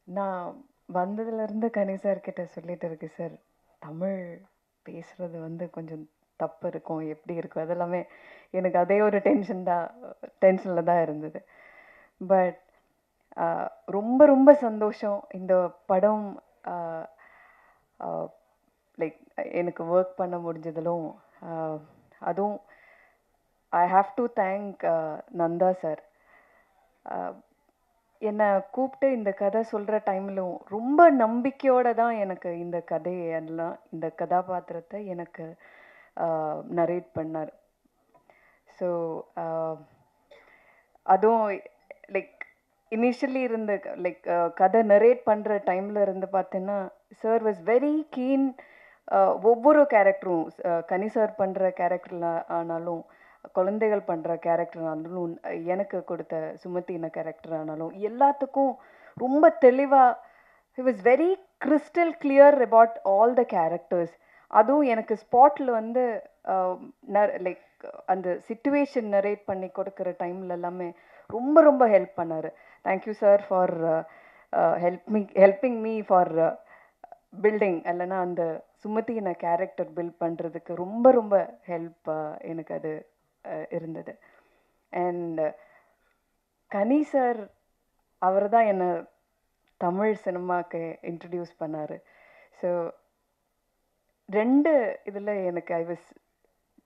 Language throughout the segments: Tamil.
நான் வந்ததுலேருந்து கனி சார் கிட்ட சொல்லிட்டு இருக்கேன் சார், தமிழ் பேசுறது வந்து கொஞ்சம் தப்பு இருக்கும், எப்படி இருக்கும் அதெல்லாமே எனக்கு அதே ஒரு டென்ஷனில் தான் இருந்தது. பட் ரொம்ப ரொம்ப சந்தோஷம் இந்த படம் லைக் எனக்கு ஒர்க் பண்ண முடிஞ்சதிலும். அதுவும் I have to thank Nanda sir. என்னை கூப்பிட்டு இந்த கதை சொல்கிற டைம்லும் ரொம்ப நம்பிக்கையோடு தான் எனக்கு இந்த கதையெல்லாம் இந்த கதாபாத்திரத்தை எனக்கு நரேட் பண்ணார். ஸோ அதுவும் லைக் இனிஷியலி இருந்த லைக் கதை நரேட் பண்ணுற டைமில் இருந்து பார்த்தீங்கன்னா சார் வாஸ் வெரி கீன். ஒவ்வொரு கேரக்டரும் கனி சார் பண்ணுற கேரக்டரில் ஆனாலும், குழந்தைகள் பண்ணுற கேரக்டர் ஆனாலும், எனக்கு கொடுத்த சுமத்தின கேரக்டர் ஆனாலும் எல்லாத்துக்கும் ரொம்ப தெளிவாக he was very crystal clear about all the characters. அதுவும் எனக்கு ஸ்பாட்டில் வந்து லைக் அந்த சிச்சுவேஷன் நரேட் பண்ணி கொடுக்குற டைமில் எல்லாமே ரொம்ப ரொம்ப ஹெல்ப் பண்ணார். Thank you sir for helping me for building. இல்லைன்னா அந்த சுமத்தின கேரக்டர் பில்ட் பண்ணுறதுக்கு ரொம்ப ரொம்ப ஹெல்ப் எனக்கு அது இருந்தது. அண்ட் கனி சார் அவர் தான் என்னை தமிழ் சினிமாவுக்கு இன்ட்ரடியூஸ் பண்ணார். ஸோ 2 இதில் எனக்கு ஐ வாஸ்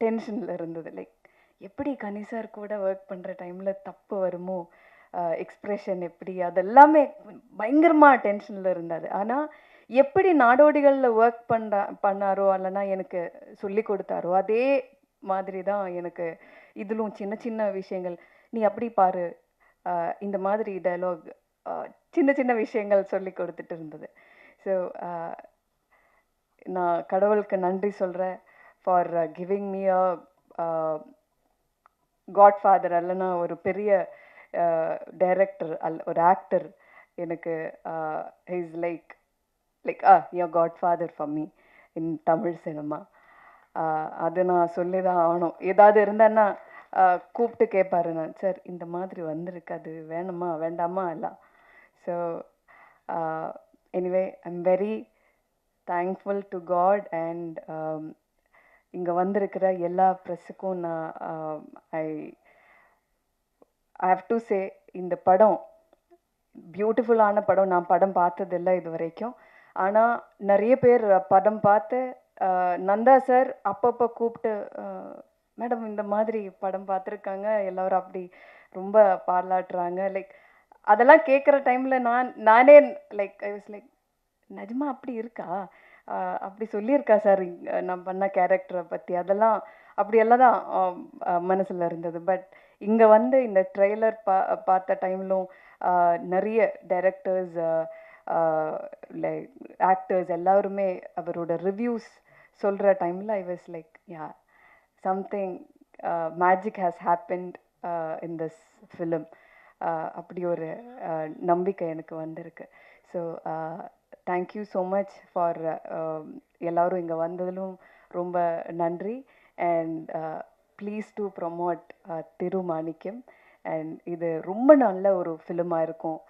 டென்ஷனில் இருந்தது. லைக் எப்படி கனி சார் கூட ஒர்க் பண்ணுற டைமில் தப்பு வருமோ, எக்ஸ்ப்ரெஷன் எப்படி, அதெல்லாமே பயங்கரமாக டென்ஷனில் இருந்தார். ஆனால் எப்படி நாடோடிகளில் ஒர்க் பண்ணாரோ இல்லைன்னா எனக்கு சொல்லி கொடுத்தாரோ அதே மாதிரி தான் எனக்கு இதிலும் சின்ன சின்ன விஷயங்கள், நீ அப்படி பாரு, இந்த மாதிரி டயலாக், சின்ன சின்ன விஷயங்கள் சொல்லி கொடுத்துட்டு இருந்தது. ஸோ நான் கடவுளுக்கு நன்றி சொல்கிறேன் for giving me a Godfather. இல்லைன்னா ஒரு பெரிய டைரக்டர் ஒரு ஆக்டர் எனக்கு is like your Godfather for me in Tamil cinema. அது நான் சொல்லி தான் ஆகணும். ஏதாவது இருந்தேன்னா கூப்பிட்டு கேட்பாரு, நான் சார் இந்த மாதிரி வந்திருக்கு, அது வேணுமா வேண்டாமா எல்லாம். So anyway I'm very thankful to God. And இங்கே வந்திருக்கிற எல்லா ப்ரெஸ்ஸுக்கும் நான் ஐ ஹாவ் டு சே, இந்த படம் பியூட்டிஃபுல்லான படம். நான் படம் பார்த்ததில்லை இது வரைக்கும். ஆனால் நிறைய பேர் படம் பார்த்து நந்தா சார் அப்பப்போ கூப்பிட்டு, மேடம் இந்த மாதிரி படம் பார்த்துருக்காங்க, எல்லோரும் அப்படி ரொம்ப பாராட்டுறாங்க. லைக் அதெல்லாம் கேட்குற டைமில் நானே லைக் ஐ வாஸ் லைக், நிஜமா அப்படி இருக்கா, அப்படி சொல்லியிருக்கா சார் நான் பண்ண கேரக்டரை பற்றி, அதெல்லாம் அப்படியெல்லாம் தான் மனசில் இருந்தது. பட் இங்கே வந்து இந்த ட்ரெய்லர் பார்த்த டைம்லும் நிறைய டைரக்டர்ஸ், லைக் ஆக்டர்ஸ் எல்லாருமே அவரோட ரிவ்யூஸ் சொல்கிற டைமில் I was like, yeah, something magic has happened in this film. அப்படி ஒரு நம்பிக்கை எனக்கு வந்திருக்கு. So thank you so much for எல்லோரும் இங்கே வந்ததிலும் ரொம்ப நன்றி. And please to promote Thirumanickam. And இது ரொம்ப நல்ல ஒரு ஃபிலிமாக இருக்கும்.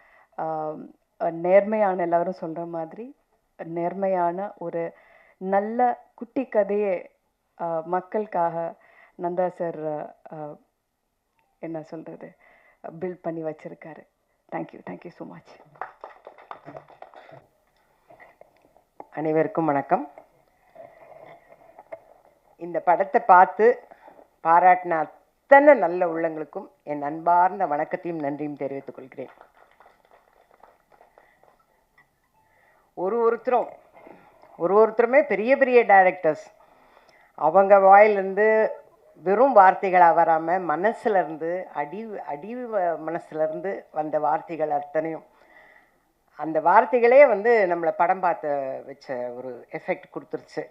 நேர்மையான, எல்லோரும் சொல்கிற மாதிரி நேர்மையான ஒரு நல்ல குட்டி கதையை மக்களுக்காக நந்தா சார் என்ன சொல்கிறது பில்ட் பண்ணி வச்சுருக்காரு. Thank you, thank you so much. அனைவருக்கும் வணக்கம். இந்த படத்தை பார்த்து பாராட்டின அத்தனை நல்ல உள்ளங்களுக்கும் என் அன்பார்ந்த வணக்கத்தையும் நன்றியும் தெரிவித்துக் கொள்கிறேன். ஒருத்தருமே பெரிய பெரிய டைரக்டர்ஸ். அவங்க வாயிலிருந்து வெறும் வார்த்தைகளாக வராமல் மனசுலேருந்து அடி மனசுலேருந்து வந்த வார்த்தைகள் அத்தனையும், அந்த வார்த்தைகளே வந்து நம்மளை படம் பார்த்து வச்ச ஒரு எஃபெக்ட் கொடுத்துருச்சு.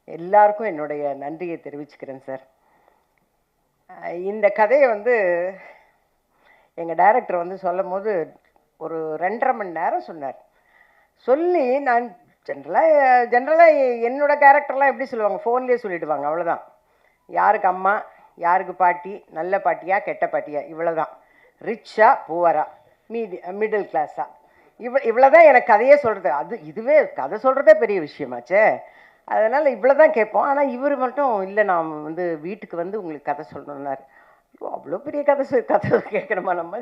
எல்லாருக்கும் என்னுடைய நன்றியை தெரிவிச்சுக்கிறேன் சார். இந்த கதையை வந்து எங்கள் டைரக்டர் வந்து சொல்லும் போது ஒரு 2.5 மணி நேரம் சொன்னார். சொல்லி நான் ஜென்ரலாக என்னோடய கேரக்டர்லாம் எப்படி சொல்லுவாங்க, ஃபோன்லேயே சொல்லிவிடுவாங்க, அவ்வளோதான். யாருக்கு அம்மா, யாருக்கு பாட்டி, நல்ல பாட்டியா கெட்ட பாட்டியா, இவ்வளோ தான். ரிச்சா புவரா, மிடில் கிளாஸா, இவ்வளோதான் எனக்கு கதையே சொல்கிறது. இதுவே கதை சொல்கிறதே பெரிய விஷயமாச்சே. அதனால் இவ்வளோ தான் கேட்போம். ஆனால் இவர் மட்டும் இல்லை, நான் வந்து வீட்டுக்கு வந்து உங்களுக்கு கதை சொல்லணுன்னாரு. அவ்வளோ பெரிய கதை கேட்கணுமா நம்ம?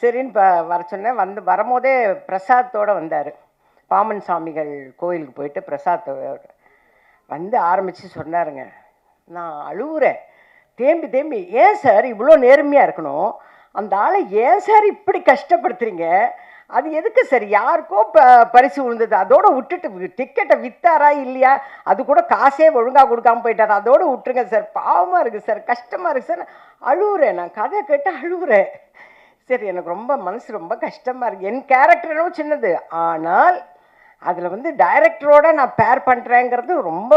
சரின்னு வர சொன்னேன். வரும்போதே பிரசாத்தோடு வந்தார். பாமன் சாமிகள் கோயிலுக்கு போயிட்டு பிரசாத்தோட வந்து ஆரம்பித்து சொன்னாருங்க. நான் அழுவுறேன் தேம்பி. ஏன் சார் இவ்வளோ நேர்மையாக இருக்கணும்? அந்த ஆளை ஏன் சார் இப்படி கஷ்டப்படுத்துறீங்க? அது எதுக்கு சார்? யாருக்கோ பரிசு விழுந்தது, அதோடு விட்டுட்டு டிக்கெட்டை விற்றாரா இல்லையா, அது கூட காசே ஒழுங்காக கொடுக்காமல் போயிட்டார், அதோடு விட்டுருங்க சார். பாவமாக இருக்குது சார், கஷ்டமாக இருக்குது சார். அழுவுறேன், நான் கதை கேட்டு அழுவுறேன். சரி, எனக்கு ரொம்ப மனசு ரொம்ப கஷ்டமாக இருக்குது. என் கேரக்டரும் சின்னது, ஆனால் அதில் வந்து டைரக்டரோட நான் பேர் பண்ணுறேங்கிறது ரொம்ப,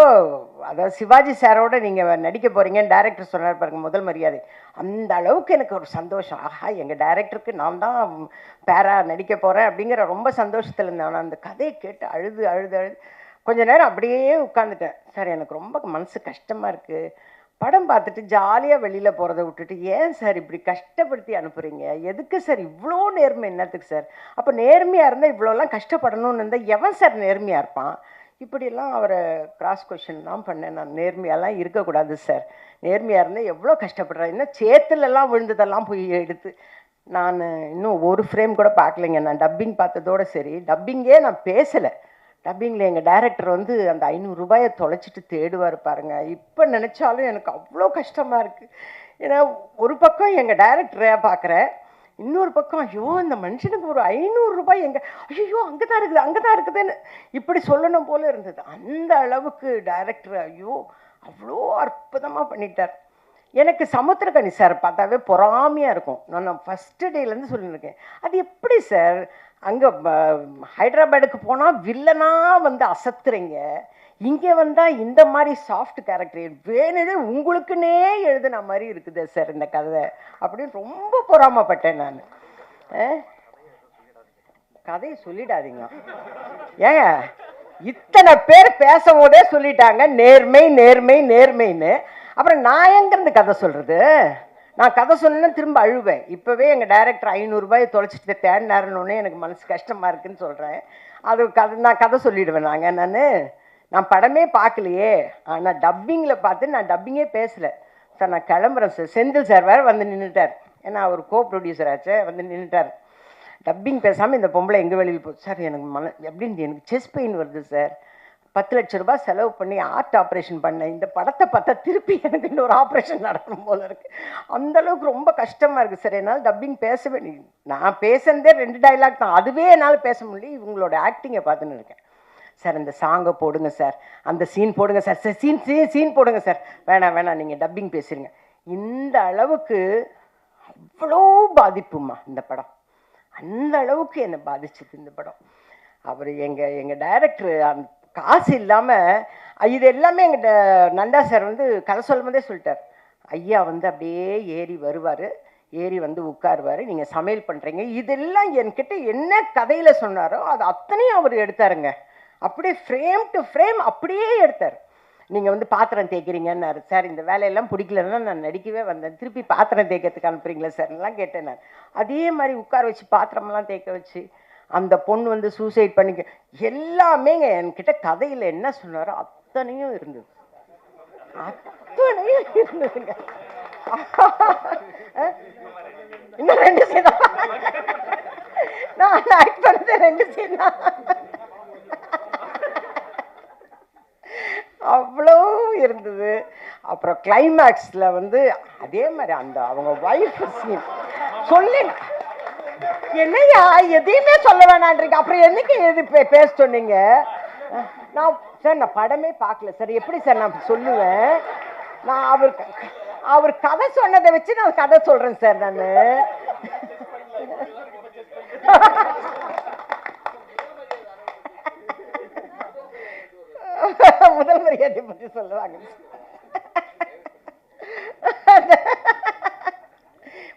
அதாவது சிவாஜி சாரோட நீங்கள் நடிக்க போகிறீங்கன்னு டைரக்டர் சொன்னார் பாருங்க, முதல் மரியாதை. அந்த அளவுக்கு எனக்கு ஒரு சந்தோஷம். ஆஹா, எங்கள் டைரக்டருக்கு நான் தான் பேராக நடிக்க போகிறேன் அப்படிங்கிற ரொம்ப சந்தோஷத்தில் இருந்தேன். ஆனால் அந்த கதையை கேட்டு அழுது கொஞ்ச நேரம் அப்படியே உட்காந்துட்டேன். சார் எனக்கு ரொம்ப மனசு கஷ்டமாக இருக்குது, படம் பார்த்துட்டு ஜாலியாக வெளியில் போகிறத விட்டுட்டு ஏன் சார் இப்படி கஷ்டப்படுத்தி அனுப்புகிறீங்க? எதுக்கு சார் இவ்வளோ நேர்மை? என்னத்துக்கு சார்? அப்போ நேர்மையாக இருந்தால் இவ்வளோலாம் கஷ்டப்படணும்னு இருந்தால் எவன் சார் நேர்மையாக இருப்பான்? இப்படியெல்லாம் அவரை கிராஸ் கொஷின் தான் பண்ணேன். நான் நேர்மையாலாம் இருக்கக்கூடாது சார், நேர்மையாக இருந்தால் எவ்வளோ கஷ்டப்படுறேன், இன்னும் சேத்துலலாம் விழுந்ததெல்லாம் போய் எடுத்து நான் இன்னும் ஒரு ஃப்ரேம் கூட பார்க்கலைங்க. நான் டப்பிங் பார்த்ததோடு சரி, டப்பிங்கே நான் பேசலை. டப்பிங்கில் எங்கள் டைரக்டர் வந்து அந்த 500 ரூபாயை தொலைச்சிட்டு தேடுவார் பாருங்க. இப்போ நினச்சாலும் எனக்கு அவ்வளோ கஷ்டமாக இருக்குது. ஏன்னா ஒரு பக்கம் எங்கள் டைரக்டரை பார்க்குறேன், இன்னொரு பக்கம் ஐயோ அந்த மனுஷனுக்கு ஒரு 500 ரூபாய் எங்கே, ஐயோ அங்கே தான் இருக்குதுன்னு இப்படி சொல்லணும் போல இருந்தது. அந்த அளவுக்கு டைரக்டர் ஐயோ அவ்வளோ அற்புதமாக பண்ணிட்டார். எனக்கு சமுத்திரக்கனி சார் பார்த்தாவே பொறாமையாக இருக்கும். நான் ஃபஸ்ட்டு டேலேருந்து சொல்லியிருக்கேன், அது எப்படி சார் அங்கே ஹைதராபாடுக்கு போனால் வில்லனாக வந்து அசத்துறீங்க, இங்கே வந்தால் இந்த மாதிரி சாஃப்ட் கேரக்டர் வேணுன்னு உங்களுக்குன்னே எழுதுன மாதிரி இருக்குது சார் இந்த கதை அப்படின்னு ரொம்ப பொறாமப்பட்டேன் நான். கதையை சொல்லிடாதீங்க ஏங்க, இத்தனை பேர் பேசும்போதே சொல்லிட்டாங்க நேர்மை நேர்மை நேர்மைன்னு. அப்புறம் நான் எங்கேருந்து கதை சொல்கிறது? நான் கதை சொன்னேன்னா திரும்ப அழுவேன். இப்போவே எங்கள் டைரக்டர் 500 ரூபாயை தொலைச்சிட்டு தேடினாருன்னொன்னே எனக்கு மனசு கஷ்டமாக இருக்குதுன்னு சொல்கிறேன். அது நான் கதை சொல்லிவிடுவேன். நான் படமே பார்க்கலையே, ஆனால் டப்பிங்கில் பார்த்து நான் டப்பிங்கே பேசலை சார், நான் கிளம்புறேன் சார். செந்தில் சார் வேறு வந்து நின்றுட்டார், ஏன்னா அவர் கோ ப்ரொடியூசர் ஆச்சு, வந்து நின்றுட்டார். டப்பிங் பேசாமல் இந்த பொம்பளை எங்கள் வெளியில் போச்சு சார். எனக்கு எப்படின்னு எனக்கு செஸ்ட் பெயின் வருது சார், 10 லட்ச ரூபாய் செலவு பண்ணி ஆர்ட் ஆப்ரேஷன் பண்ணேன், இந்த படத்தை பார்த்தா திருப்பி எனக்கு இன்னொரு ஆப்ரேஷன் நடக்கணும் போல இருக்குது, அந்தளவுக்கு ரொம்ப கஷ்டமாக இருக்குது சார். என்னால் டப்பிங் பேசவே, நான் பேசுனதே 2 டைலாக் தான், அதுவே என்னால் பேச முடியல. இவங்களோட ஆக்டிங்கை பார்த்துன்னு இருக்கேன் சார். இந்த சாங்கை போடுங்க சார், அந்த சீன் போடுங்க சார், சீன் போடுங்க சார். வேணாம் நீங்கள் டப்பிங் பேசுறீங்க. இந்த அளவுக்கு அவ்வளோ பாதிப்புமா இந்த படம், அந்த அளவுக்கு என்னை பாதிச்சுது இந்த படம். அவர் எங்கள் டைரக்டர் அந்த காசு இல்லாமல் இது எல்லாமே எங்கள் நந்தா சார் வந்து கதை சொல்லும் போதே சொல்லிட்டார். ஐயா வந்து அப்படியே ஏறி வருவார், ஏறி வந்து உட்காருவார், நீங்கள் சமையல் பண்ணுறீங்க, இதெல்லாம் என்கிட்ட என்ன கதையில் சொன்னாரோ அது அத்தனையும் அவர் எடுத்தாருங்க. அப்படியே ஃப்ரேம் டு ஃப்ரேம் அப்படியே எடுத்தார். நீங்கள் வந்து பாத்திரம் தேய்க்கிறீங்கன்னாரு சார், இந்த வேலையெல்லாம் பிடிக்கலன்னா நான் நடிக்கவே வந்தேன், திருப்பி பாத்திரம் தேய்க்கிறதுக்கு அனுப்புறீங்களா சார்லாம் கேட்டேன் நான். அதே மாதிரி உட்கார வச்சு பாத்திரமெல்லாம் தேய்க்க வச்சு, அந்த பொண்ணு வந்து சூசைட் பண்ணிக்க, எல்லாமே என்கிட்ட கதையில் என்ன சொன்னாரோ அத்தனையும் இருந்தது, அத்தனையும் இருந்ததுங்க. இன்னும் 2 சீன் தான் நான் ஆக்ட் பண்ணது, 2 சீன் தான், அவ்வளோ இருந்தது. அப்புறம் கிளைமேக்ஸில் வந்து அதே மாதிரி அந்த அவங்க ஒய்ஃப் சீன் சொல்லி, என்னையா எதையுமே சொல்ல வேணான்றீங்க, அப்புறம் என்னைக்கு எது பேச சொன்னீங்க? நான் சார் நான் படமே பார்க்கல சார், எப்படி சார் நான் சொல்லுவேன்? நான் அவர் கதை சொன்னதை வச்சு நான் கதை சொல்கிறேன் சார். நான் முதல் மரியாதை பற்றி சொல்லுவாங்க.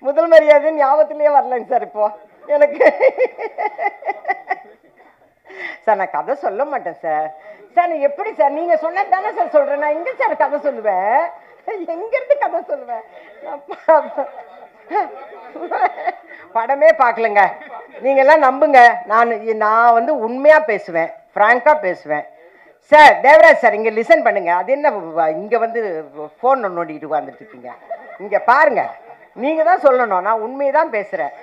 முதல் மரியாதை ஞாபகத்திலேயே வரலைங்க சார் இப்போ எனக்கு. சார் நான் கதை சொல்ல மாட்டேன் சார். சார் நீ எப்படி சார், நீங்கள் சொன்னது தானே சார் சொல்கிறேன், நான் எங்கே சார் கதை சொல்லுவேன்? எங்கேருந்து கதை சொல்லுவேன்? படமே பார்க்கலங்க. நீங்கள்லாம் நம்புங்க. நான் வந்து உண்மையாக பேசுவேன், ஃப்ராங்காக பேசுவேன். சார் தேவராஜ் சார் இங்கே லிசன் பண்ணுங்க. அது என்ன இங்கே வந்து ஃபோன் நோண்டிட்டு உட்காந்துட்டு இருக்கீங்க? இங்கே பாருங்க, நீங்கள் தான் சொல்லணும். நான் உண்மையை தான் பேசுகிறேன்.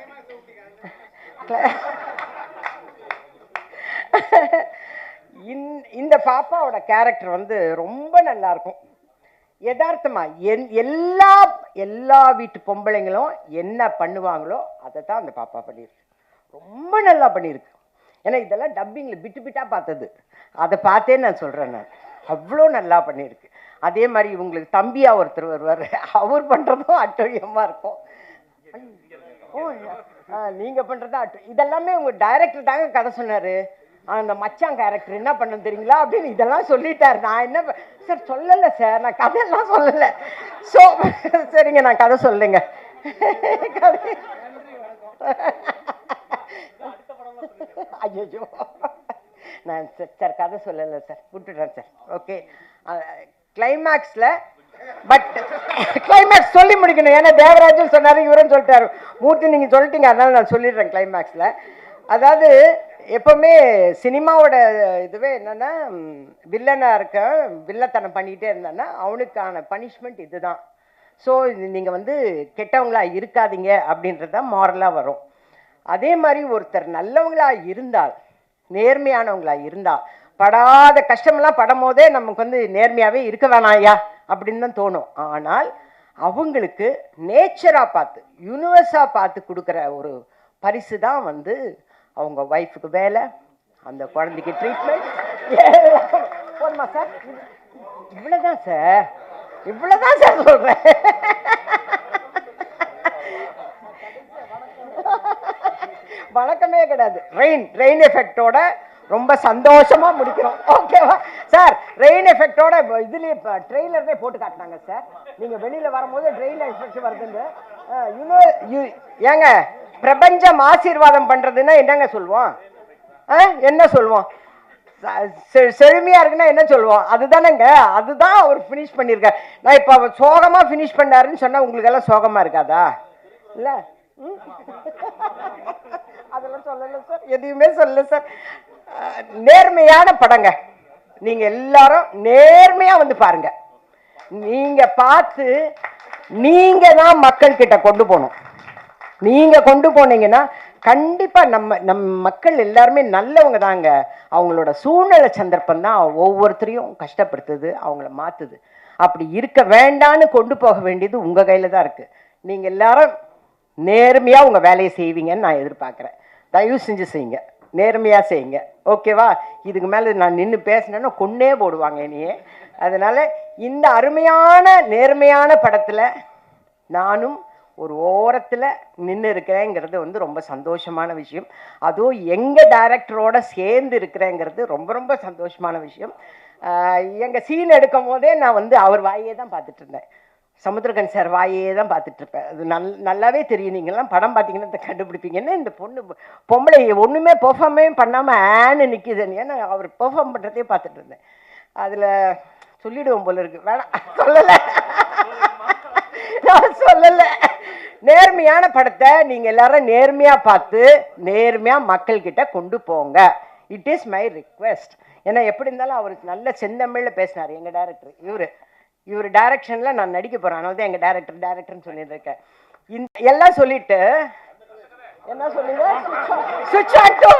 இந்த பாப்பாவோட கேரக்டர் வந்து ரொம்ப நல்லா இருக்கும். யதார்த்தமா எல்லா வீட்டு பொம்பளைங்களும் என்ன பண்ணுவாங்களோ அதை தான் அந்த பாப்பா பண்ணியிருக்கு. ரொம்ப நல்லா பண்ணியிருக்கு. ஏன்னா இதெல்லாம் டப்பிங்கில் பிட்டு பிட்டாக பார்த்தது, அதை பார்த்தே நான் சொல்கிறேன். நான் அவ்வளோ நல்லா பண்ணியிருக்கு. அதே மாதிரி இவங்களுக்கு தம்பியாக ஒருத்தர் வருவார், அவர் பண்ணுறதும் அட்டழியமாக இருக்கும். நீங்கள் பண்ணுறதா இதெல்லாமே உங்கள் டைரக்டர் தாங்க கதை சொன்னார். அந்த மச்சான் கேரக்டர் என்ன பண்ண தெரியுங்களா அப்படின்னு இதெல்லாம் சொல்லிட்டார். நான் என்ன சார் சொல்லலை சார், நான் கதையெல்லாம் சொல்லலை. ஸோ சரிங்க, நான் கதை சொல்லுங்க. ஐயோ, நான் சார் கதை சொல்லலை சார், விட்டுட்டேன் சார். ஓகே, கிளைமேக்ஸில் பட் கிளைமேக்ஸ் சொல்லி முடிக்கணும். ஏன்னா தேவராஜும் சொன்னார், இவரும் சொல்லிட்டாரு. மூர்த்தி நீங்கள் சொல்லிட்டீங்க, அதனால நான் சொல்லிடுறேன். கிளைமேக்ஸில் அதாவது எப்பவுமே சினிமாவோட இதுவே என்னன்னா, வில்லனாக இருக்க வில்லத்தனம் பண்ணிகிட்டே இருந்தான்னா அவனுக்கான பனிஷ்மெண்ட் இதுதான். ஸோ நீங்கள் வந்து கெட்டவங்களா இருக்காதீங்க அப்படின்றது தான் மாரலாக வரும். அதே மாதிரி ஒருத்தர் நல்லவங்களா இருந்தால், நேர்மையானவங்களா இருந்தால், படாத கஷ்டமெல்லாம் படும் போதே நமக்கு வந்து நேர்மையாகவே இருக்க வேணாம் ஐயா அப்படின்னு தான் தோணும். ஆனால் அவங்களுக்கு நேச்சராக பார்த்து, யூனிவர்ஸாக பார்த்து கொடுக்குற ஒரு பரிசு தான் வந்து அவங்க ஒய்ஃபுக்கு வேலை, அந்த குழந்தைக்கு ட்ரீட்மெண்ட். போதுமா சார்? இவ்வளோதான் சார், இவ்வளோதான் சார் சொல்கிறேன். வழக்கமே கிடையாது. ரெயின் எஃபெக்டோட ரொம்ப சந்தோஷமா முடிக்கிறோம். ஓகேவா சார்? ரெயின் எஃபெக்டோட இதுலயே ட்ரெய்லர்லேயே போட்டு காட்டினாங்க சார். நீங்க வெளியில வரும்போது ரெயின் எஃபெக்ட் வருதுன்னு. ஏங்க, பிரபஞ்சம் ஆசீர்வாதம் பண்றதுன்னா என்னங்க சொல்லுவோம்? என்ன சொல்லுவோம்? செழுமையா இருக்குன்னா என்ன சொல்லுவோம்? அதுதானேங்க, அதுதான் அவர் ஃபினிஷ் பண்ணியிருக்கார். நான் இப்போ அவர் சோகமா ஃபினிஷ் பண்ணாருன்னு சொன்னா உங்களுக்கு எல்லாம் சோகமா இருக்காதா? இல்ல, அதெல்லாம் சொல்லல சார், எதையுமே சொல்லல சார். நேர்மையான படங்க, நீங்க எல்லாரும் நேர்மையா வந்து பாருங்க. நீங்க பார்த்து நீங்க தான் மக்கள் கிட்ட கொண்டு போகணும். நீங்க கொண்டு போனீங்கன்னா கண்டிப்பா நம்ம மக்கள் எல்லாருமே நல்லவங்க தாங்க. அவங்களோட சூழ்நிலை சந்தர்ப்பம் தான் ஒவ்வொருத்தரையும் கஷ்டப்படுத்துது, அவங்கள மாத்துது. அப்படி இருக்க வேண்டான்னு கொண்டு போக வேண்டியது உங்க கையில தான் இருக்கு. நீங்க எல்லாரும் நேர்மையா உங்க வேலையை செய்வீங்கன்னு நான் எதிர்பார்க்கிறேன். தயவு செஞ்சு செய்யுங்க, நேர்மையா செய்யுங்க. ஓகேவா? இதுக்கு மேல நான் நின்று பேசினேன்னா கொன்னே போடுவாங்க என்னையே. அதனால இந்த அருமையான நேர்மையான படத்துல நானும் ஒரு ஓரத்தில் நின்று இருக்கிறேங்கிறது வந்து ரொம்ப சந்தோஷமான விஷயம். அதுவும் எங்கள் டைரக்டரோட சேர்ந்து இருக்கிறேங்கிறது ரொம்ப ரொம்ப சந்தோஷமான விஷயம். எங்கள் சீன் எடுக்கும் போதே நான் வந்து அவர் வாயே தான் பார்த்துட்டு இருந்தேன். சமுத்திரகன் சார் வாயே தான் பார்த்துட்டு இருப்பேன். அது நல்லாவே தெரியும். நீங்கள்லாம் படம் பார்த்தீங்கன்னா கண்டுபிடிப்பீங்கன்னா இந்த பொம்பளை ஒன்றுமே பெர்ஃபார்மே பண்ணாமல் ஆன்னு நிற்கிதுன்னு. ஏன்னா அவர் பெர்ஃபார்ம் பண்ணுறதே பார்த்துட்டு இருந்தேன். அதில் சொல்லிடுவோம் போல இருக்கு, வேணாம் சொல்லலை, நான் சொல்லலை. நேர்மையான படத்தை நீங்க எல்லாரும் நேர்மையா பார்த்து நேர்மையா மக்கள் கிட்ட கொண்டு போங்க. It is my request. ஏன்னா எப்படி இருந்தாலும் அவருக்கு நல்ல செந்தமிழ்ல பேசினார் எங்க டைரக்டர். இவர் டைரக்ஷன்ல நான் நடிக்க போறேன், அதனால தான் எங்க டைரக்டர்னு சொல்லிட்டு இருக்கேன். எல்லாம் சொல்லிட்டு என்ன சொல்லுங்க, சுவிட்ச் ஆன் டு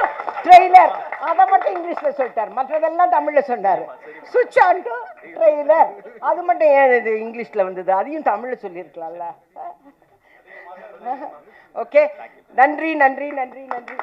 ட்ரெய்லர், அதை மட்டும் இங்கிலீஷ்ல சொல்லிட்டார், மற்றதெல்லாம் தமிழ்ல சொன்னாரு. சுவிட்ச் ஆன் டு ட்ரெய்லர் அது மட்டும் ஏன் இது இங்கிலீஷ்ல வந்தது? அதையும் தமிழ்ல சொல்லியிருக்கலாம்ல. ஓகே, நன்றி நன்றி நன்றி நன்றி.